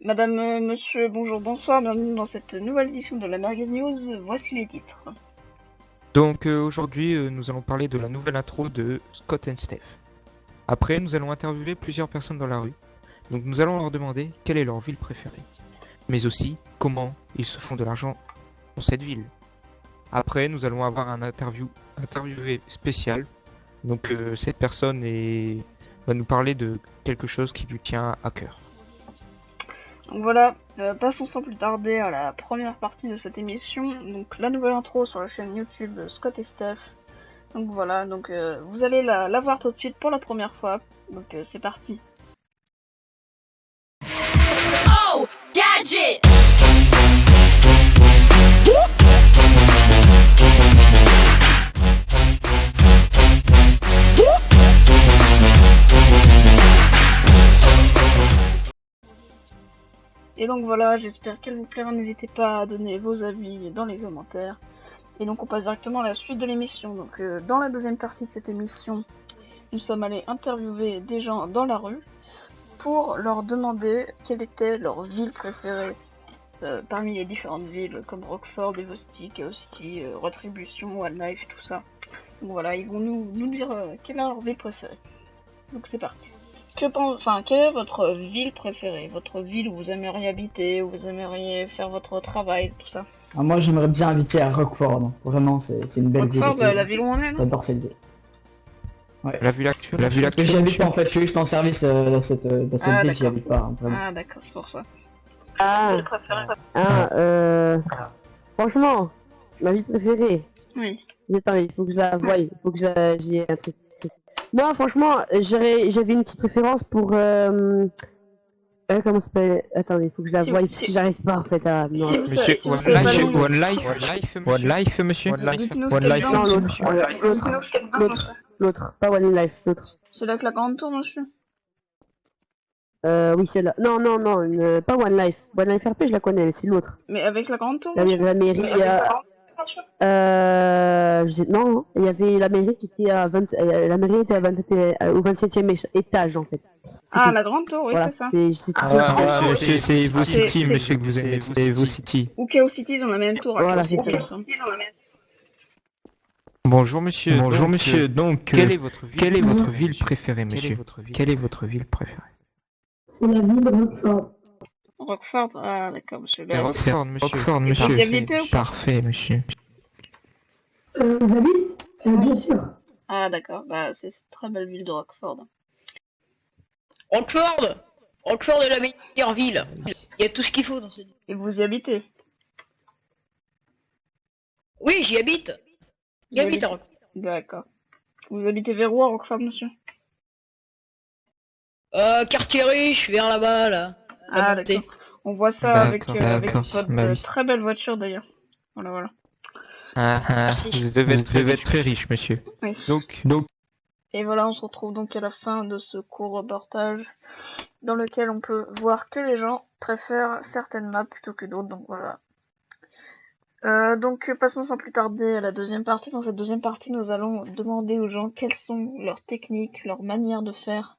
Madame, monsieur, bonjour, bonsoir, bienvenue dans cette nouvelle édition de la Merguez News, voici les titres. Donc aujourd'hui, nous allons parler de la nouvelle intro de Scott and Steph. Après, nous allons interviewer plusieurs personnes dans la rue. Donc nous allons leur demander quelle est leur ville préférée. Mais aussi, comment ils se font de l'argent dans cette ville. Après, nous allons avoir un interviewé spécial. Donc cette personne va nous parler de quelque chose qui lui tient à cœur. Donc voilà, passons sans plus tarder à la première partie de cette émission, donc la nouvelle intro sur la chaîne YouTube Scott et Steph. Donc voilà, donc vous allez la voir tout de suite pour la première fois, donc c'est parti. Oh, gadget! Et donc voilà, j'espère qu'elle vous plaira, n'hésitez pas à donner vos avis dans les commentaires. Et donc on passe directement à la suite de l'émission. Donc dans la deuxième partie de cette émission, nous sommes allés interviewer des gens dans la rue pour leur demander quelle était leur ville préférée parmi les différentes villes comme Rockford, Evosity, Chaos City, Retribution, One Life, tout ça. Donc voilà, ils vont nous dire quelle est leur ville préférée. Donc c'est parti. Quelle est votre ville préférée? Votre ville où vous aimeriez habiter, où vous aimeriez faire votre travail, tout ça? Ah, moi j'aimerais bien habiter à Rockford, vraiment c'est une belle ville. Rockford, la ville où on est, là? J'adore cette ville. Ouais. La ville actuelle. Parce que j'y habite pas en fait, je suis juste en service dans cette ville, j'y habite pas, vraiment. Ah d'accord, c'est pour ça. Franchement, ma ville préférée. Oui. Attendez, il faut que je la voie, il faut que j'y ai un truc. Moi, franchement, j'avais une petite préférence pour comment ça s'appelle? Attendez, il faut que je la voie, parce que j'arrive pas en fait à... Non. Si Monsieur, si vous savez pas le nom. One Life, monsieur. Dites-nous One ce Life. qu'elle Non, pense. l'autre, pas One Life, l'autre. C'est là que la grande tour, monsieur? Oui, c'est là. Non, pas One Life. One Life RP, je la connais, mais c'est l'autre. Mais avec la grande tour, La monsieur? mairie, non, il y avait la mairie qui était à 20, la mairie était au 27e étage en fait. Ah, la grande tour, oui, Voilà, c'est ça. C'est Evocity, c'est- monsieur, que vous aimez. C'est Evocity. Ou Chaos City, ils ont la même tour. à Voilà, Chaos City, c'est il me ça. semble. Bonjour monsieur. Bonjour monsieur, donc Quelle est votre ville quelle est votre ville préférée Quelle est monsieur? votre ville Quelle est votre ville préférée? C'est la ville de Rockford. Rockford, ah d'accord, monsieur. Bah, C'est Rockford, monsieur. Rockford, Et monsieur. vous y habitez ou pas? Parfait, monsieur. J'habite bien sûr. Ah d'accord, bah c'est une très belle ville de Rockford. Rockford est la meilleure ville. Il y a tout ce qu'il faut dans cette ville. Et vous y habitez? Oui, j'y habite. J'y habite à Rockford. D'accord. Vous habitez vers où à Rockford, monsieur? Quartier riche, vers là-bas, là. Ah montée. d'accord. On voit ça avec D'accord, votre bah oui. très belle voiture d'ailleurs. Voilà. Vous devez Vous être devez être très riche, monsieur. Oui. Donc, Et voilà, on se retrouve donc à la fin de ce court reportage dans lequel on peut voir que les gens préfèrent certaines maps plutôt que d'autres, donc voilà. Donc passons sans plus tarder à la deuxième partie. Dans cette deuxième partie, nous allons demander aux gens quelles sont leurs techniques, leurs manières de faire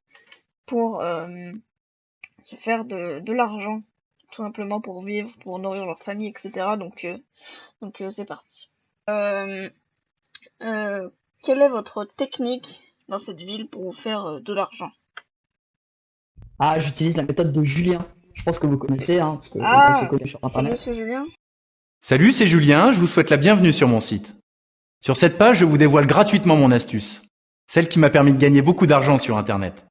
pour se faire de l'argent, tout simplement pour vivre, pour nourrir leur famille, etc. Donc c'est parti. Quelle est votre technique dans cette ville pour vous faire de l'argent? Ah, j'utilise la méthode de Julien. Je pense que vous connaissez, hein, parce que Ah, c'est connu sur C'est internet. monsieur Julien? Salut, c'est Julien, je vous souhaite la bienvenue sur mon site. Sur cette page, je vous dévoile gratuitement mon astuce, celle qui m'a permis de gagner beaucoup d'argent sur Internet.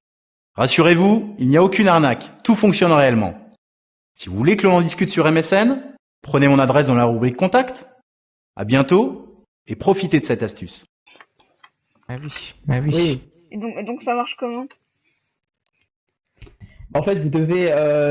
Rassurez-vous, il n'y a aucune arnaque, tout fonctionne réellement. Si vous voulez que l'on en discute sur MSN, prenez mon adresse dans la rubrique Contact. À bientôt et profitez de cette astuce. ah oui. Oui. Et donc ça marche comment? En fait, vous devez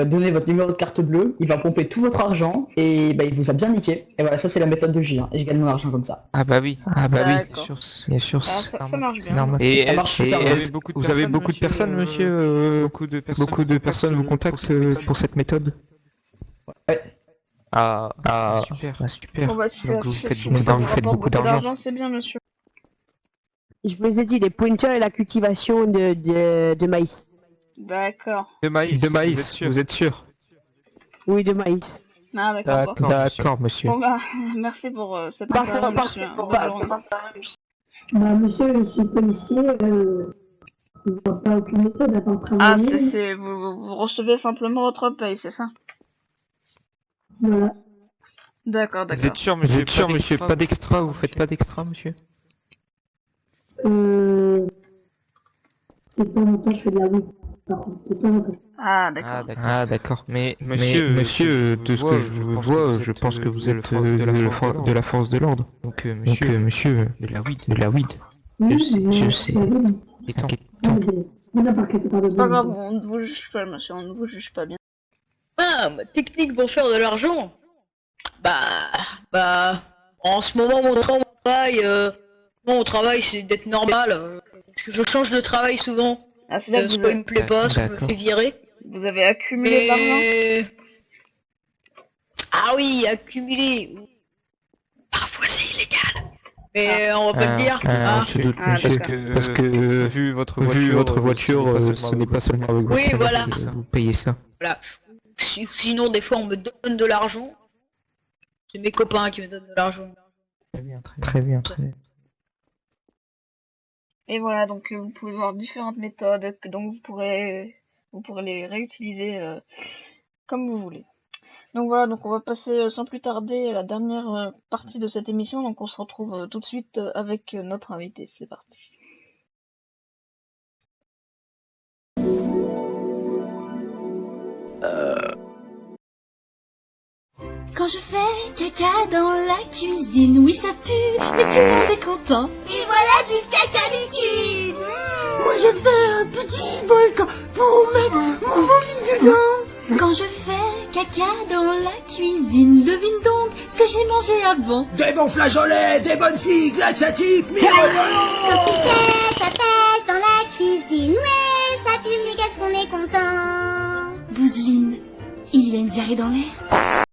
donner votre numéro de carte bleue, il va pomper tout votre argent et bah, il vous a bien niqué. Et voilà, ça c'est la méthode de Julien. Et je gagne mon argent comme ça. Ah bah oui. D'accord. Bien sûr, Ah, c'est ça marche c'est bien. normal. Et Ça marche super bien. Vous avez beaucoup de personnes, monsieur, Beaucoup de personnes. beaucoup de personnes vous contactent pour cette méthode? Ah, super. Ah, super. Bon bah si Donc ça, vous si faites ça beaucoup vous d'argent, rapporte beaucoup d'argent. c'est bien, monsieur. Je vous ai dit, les pointers et la cultivation de maïs. D'accord. De maïs. De maïs, vous êtes sûr? Oui, de maïs. Ah, d'accord. bon. D'accord, monsieur. Bon, bah, merci pour cette Parfait, interview, parfait, monsieur. bon, Bonne bah, journée. Bah, monsieur, je suis policier, je vois pas aucune méthode à part Ah, travailler. vous recevez simplement votre paye, c'est ça? Voilà. D'accord, Vous êtes d'accord. sûr, Vous monsieur? êtes sûr, monsieur? Pas d'extra, vous faites pas d'extra, monsieur? De temps en temps, je fais de la route. Par contre, de temps en temps. Ah, d'accord. Ah, d'accord. Mais Monsieur, de ce que je vois, je pense que vous êtes de la force de l'ordre. Donc, Donc, monsieur, monsieur, de la weed. de la weed. Oui, sais, mais je c'est sais. pas grave. Étant. Mais n'importe quel pas de C'est pas grave, on ne vous juge pas, monsieur, on ne vous juge pas bien. Ah, ma technique pour faire de l'argent. Bah, en ce moment, mon travail, c'est d'être normal. Parce que je change de travail souvent. Ah, c'est-à-dire que Soit il me plaît pas, soit je me D'accord. fais virer. vous avez accumulé de l'argent? Mais... Ah oui, accumuler. Parfois c'est illégal. Mais on va pas le dire. Ah, hein. je doute, Ah, monsieur. d'accord. Parce que, vu votre voiture, ce n'est pas seulement avec votre Oui, salaire voilà. que vous payez ça. Voilà. Sinon, des fois, on me donne de l'argent. C'est mes copains qui me donnent de l'argent. Très bien, très bien. Très bien, très bien. Et voilà, donc vous pouvez voir différentes méthodes, donc vous pourrez les réutiliser comme vous voulez. Donc voilà, donc on va passer sans plus tarder à la dernière partie de cette émission, donc on se retrouve tout de suite avec notre invité, c'est parti. Quand je fais caca dans la cuisine, oui ça pue, mais tout le monde est content. Et voilà du caca liquide. Moi je fais un petit volcan pour mettre mon vomi dedans. Quand je fais caca dans la cuisine, devine donc ce que j'ai mangé avant. Des bons flageolets, des bonnes figues, laxatifs, mirobolants. Quand tu fais ta pêche dans la cuisine, ouais, ça fume, mais qu'est-ce qu'on est content. Bouseline, il y a une diarrhée dans l'air.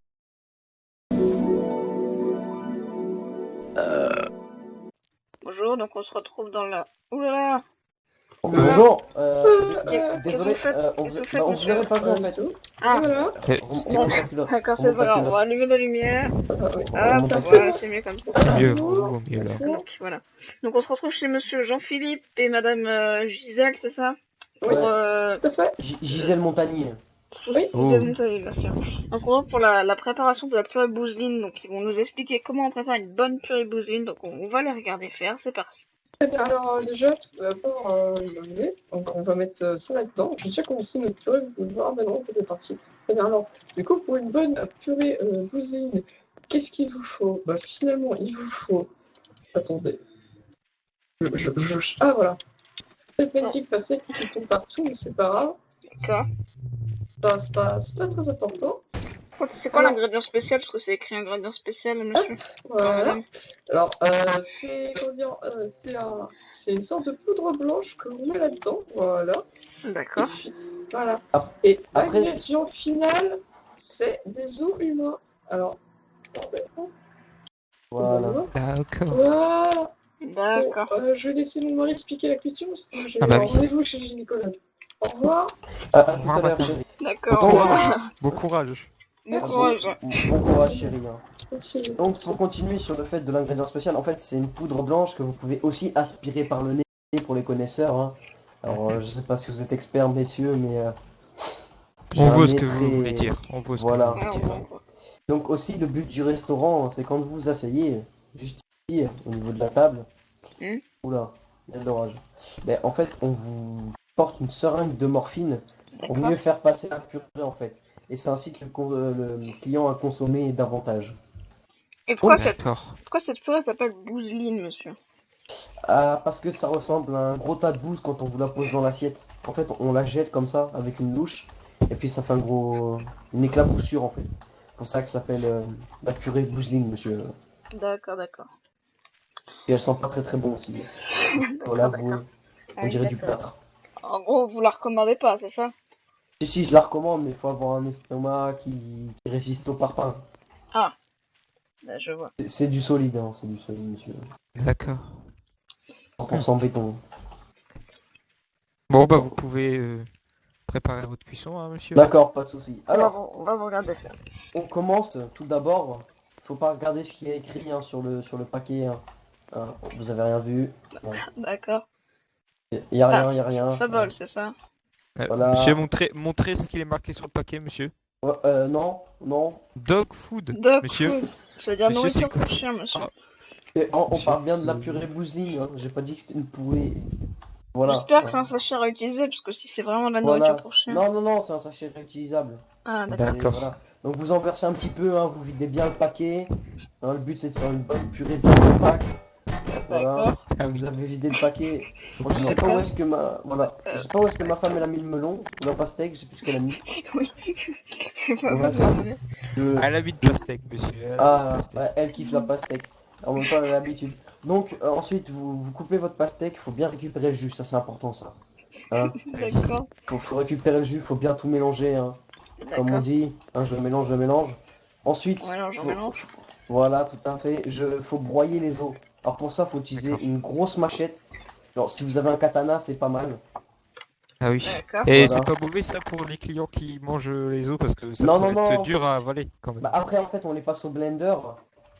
Bonjour, donc on se retrouve dans la... Oulala. Bonjour, Qu'est-ce que désolé, vous faites on Qu'est-ce que vous vous faites, vous monsieur avez pas vu en fait. Ah, d'accord, c'est pas grave, on va allumer la lumière. Hop, voilà, c'est mieux comme ça. C'est mieux, vaut mieux là. Donc voilà. Donc on se retrouve chez monsieur Jean-Philippe et madame Gisèle, c'est ça? Pour, Tout à fait. Gisèle Montagnier. Oui, Gisèle Montagnier, bien sûr. On se retrouve pour la préparation de la purée bouseline, donc ils vont nous expliquer comment on prépare une bonne purée bouseline, donc on va les regarder faire, c'est parti. Très bien, alors déjà, tout d'abord, donc on va mettre ça là-dedans. J'ai déjà commencé notre purée, vous pouvez voir maintenant, c'est parti. Très bien, alors, du coup, pour une bonne purée bouseline, qu'est-ce qu'il vous faut? Bah, finalement, il vous faut... Attendez. Ah, voilà. Cette magnifique facette qui tombe partout, mais c'est pas grave. Ça. C'est pas très important. C'est quoi l'ingrédient spécial? Parce que c'est écrit ingrédient spécial, monsieur. Voilà. Madame. Alors, c'est une sorte de poudre blanche que l'on met là-dedans, voilà. D'accord. Voilà. Et Après, après, l'ingrédient final, c'est des os humains. Alors, voilà. D'accord. voilà. D'accord. Bon, je vais laisser mon mari expliquer la question parce que j'ai Ah bah un oui. rendez-vous chez le gynécologue. Au revoir. À tout à revoir, l'heure, madame. chérie. D'accord. Bon Bon courage. Bon courage. Bon courage, chérie. Merci. Donc, pour continuer sur le fait de l'ingrédient spécial, en fait, c'est une poudre blanche que vous pouvez aussi aspirer par le nez pour les connaisseurs. Hein. Alors, je sais pas si vous êtes experts, messieurs, mais... On voit ce jamais que vous très- voulez dire. On voit ce Voilà. que vous voulez dire. Donc aussi, le but du restaurant, c'est quand vous vous asseyez, juste ici, au niveau de la table. Oula, il y a de l'orage. Ben, en fait, on vous porte une seringue de morphine pour D'accord. mieux faire passer la purée, en fait. Et c'est ainsi que le client a consommé davantage. Et pourquoi D'accord. cette purée s'appelle bouseline, monsieur? Ah, parce que ça ressemble à un gros tas de bouse quand on vous la pose dans l'assiette. En fait, on la jette comme ça, avec une louche, et puis ça fait une éclaboussure, en fait. C'est pour ça que ça s'appelle la purée bouseline, monsieur. D'accord, d'accord. Et elle sent pas très très bon aussi. Voilà, on dirait du plâtre. En gros, vous la recommandez pas, c'est ça? Si, je la recommande, mais il faut avoir un estomac qui résiste au parpaing. Ah, là, je vois. C'est du solide, hein, c'est du solide, monsieur. D'accord. 100% béton. Bon bah vous pouvez préparer votre cuisson, hein, monsieur. D'accord, pas de souci. Alors, On va vous regarder faire. on commence tout d'abord. Faut pas regarder ce qui est écrit hein, sur le paquet. Vous avez rien vu. Ouais. D'accord. Y a rien, y a rien. Ça vole, c'est ça? Voilà. Monsieur, montrez ce qu'il est marqué sur le paquet, monsieur. Non. Dog food, Dog monsieur. food. C'est-à-dire Monsieur, nourriture c'est pour chien, monsieur. On parle bien de la purée bouseline. Hein. J'ai pas dit que c'était une purée. Voilà. J'espère que c'est un sachet réutilisé, parce que si c'est vraiment de la Voilà. nourriture pour chien... Non, c'est un sachet réutilisable. Ah, d'accord. Voilà. Donc vous en versez un petit peu, hein, vous videz bien le paquet. Hein, le but c'est de faire une bonne purée bien compacte. Voilà. Vous avez vidé le paquet. Bon, je sais pas où est-ce que ma femme elle a mis le melon ou la pastèque, je sais plus ce qu'elle a mis. Oui. Elle a mis de pastèque, monsieur. Ouais, elle kiffe la pastèque. En même temps elle a l'habitude. Donc ensuite vous coupez votre pastèque, il faut bien récupérer le jus, ça c'est important ça. Hein. D'accord. Faut récupérer le jus, faut bien tout mélanger. Hein. Comme on dit, hein, je mélange. Ensuite, mélange. Voilà, tout à fait. Faut broyer les os. Alors pour ça, faut utiliser une grosse machette. Alors si vous avez un katana, c'est pas mal. Ah oui. Voilà. Et c'est pas mauvais ça pour les clients qui mangent les os parce que ça peut être dur à avaler quand même. Bah, après, en fait, on les passe au blender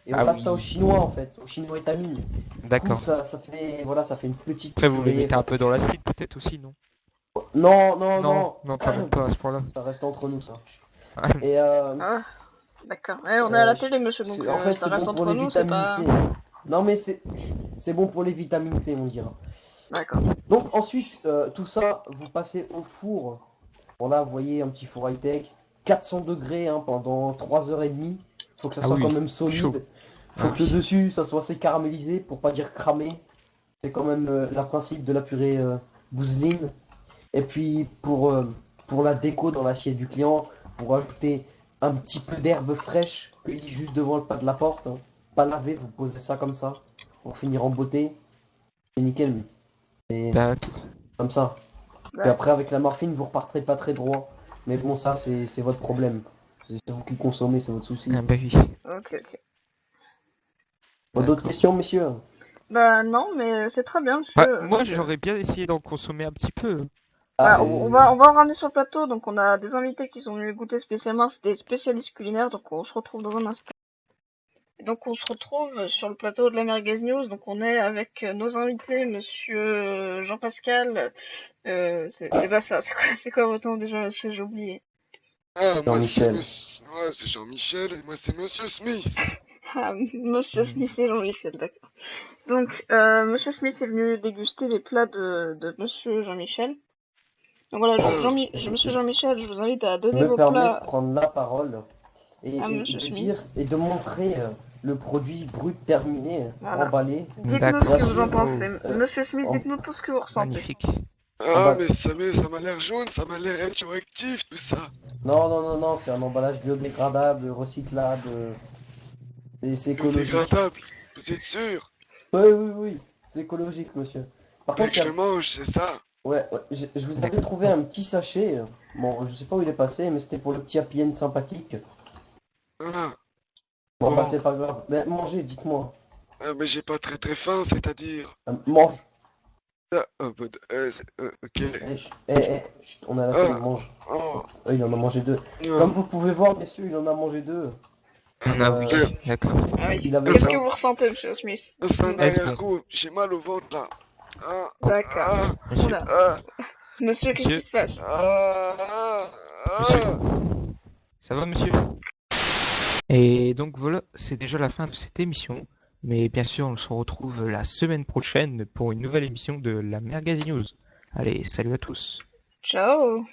et on passe ça au chinois en fait, au chinois étamine. D'accord. Ça fait une petite. Après, vous les mettez un peu dans l'acide peut-être aussi, non? Non, quand même pas à ce point-là. Ça reste entre nous ça. Et D'accord. On est à la télé, monsieur, donc en fait, ça c'est reste bon entre pour les nous, c'est vitamines pas... C. Non mais c'est bon pour les vitamines C, on dira. D'accord. Donc ensuite, tout ça, vous passez au four. Voilà, vous voyez, un petit four high-tech. 400 degrés hein, pendant 3h30. Faut que ça soit quand même solide. Chaud. Faut que le dessus, ça soit assez caramélisé, pour pas dire cramé. C'est quand même le principe de la purée bouseline. Et puis, pour la déco dans l'assiette du client, pour ajouter un petit peu d'herbe fraîche, cueillie juste devant le pas de la porte. Hein. Pas lavé, vous posez ça comme ça. Pour finir en beauté. C'est nickel. Et comme ça. Et après, avec la morphine, vous repartirez pas très droit. Mais bon, ça, c'est votre problème. C'est vous qui consommez, c'est votre souci. Ah bah oui. Ok. D'autres questions, messieurs? Bah non, mais c'est très bien, monsieur. Moi, j'aurais bien essayé d'en consommer un petit peu. On va en ramener sur le plateau, donc on a des invités qui sont venus goûter spécialement, c'est des spécialistes culinaires, donc on se retrouve dans un instant. Et donc on se retrouve sur le plateau de la Merguez News, donc on est avec nos invités, monsieur Jean-Pascal, c'est pas ça, c'est quoi votre nom déjà, monsieur, j'ai oublié. Moi Jean-Michel. c'est Jean-Michel, et moi c'est monsieur Smith. Monsieur Smith et Jean-Michel, d'accord. Donc, monsieur Smith est venu déguster les plats de monsieur Jean-Michel. Donc voilà, monsieur Jean-Michel, je vous invite à donner vos plats. Je me permets de prendre la parole et de montrer le produit brut terminé, emballé. Dites-nous ce que vous en pensez. Monsieur Smith, dites-nous tout ce que vous ressentez. Magnifique. Mais ça m'a l'air jaune, ça m'a l'air radioactif, tout ça. Non, c'est un emballage biodégradable, recyclable. C'est écologique. Biodégradable, vous êtes sûr? Oui, c'est écologique, monsieur. Par contre, je le mange, c'est ça? Ouais, je vous avais trouvé un petit sachet. Bon, je sais pas où il est passé, mais c'était pour le petit happy end sympathique. Bon, bah c'est pas grave. Mais mangez, dites-moi. Mais j'ai pas très faim, c'est-à-dire. Mange. Ok. On a la table, mange. Il en a mangé 2. Comme vous pouvez voir, messieurs, il en a mangé 2. Oui, d'accord. Qu'est-ce que vous ressentez, monsieur Smith? Ça en arrière-goût, j'ai mal au ventre là. D'accord. Monsieur, qu'est-ce qui se passe? Monsieur. Ça va, monsieur? Et donc voilà, c'est déjà la fin de cette émission. Mais bien sûr, on se retrouve la semaine prochaine pour une nouvelle émission de la Merguez News. Allez, salut à tous. Ciao.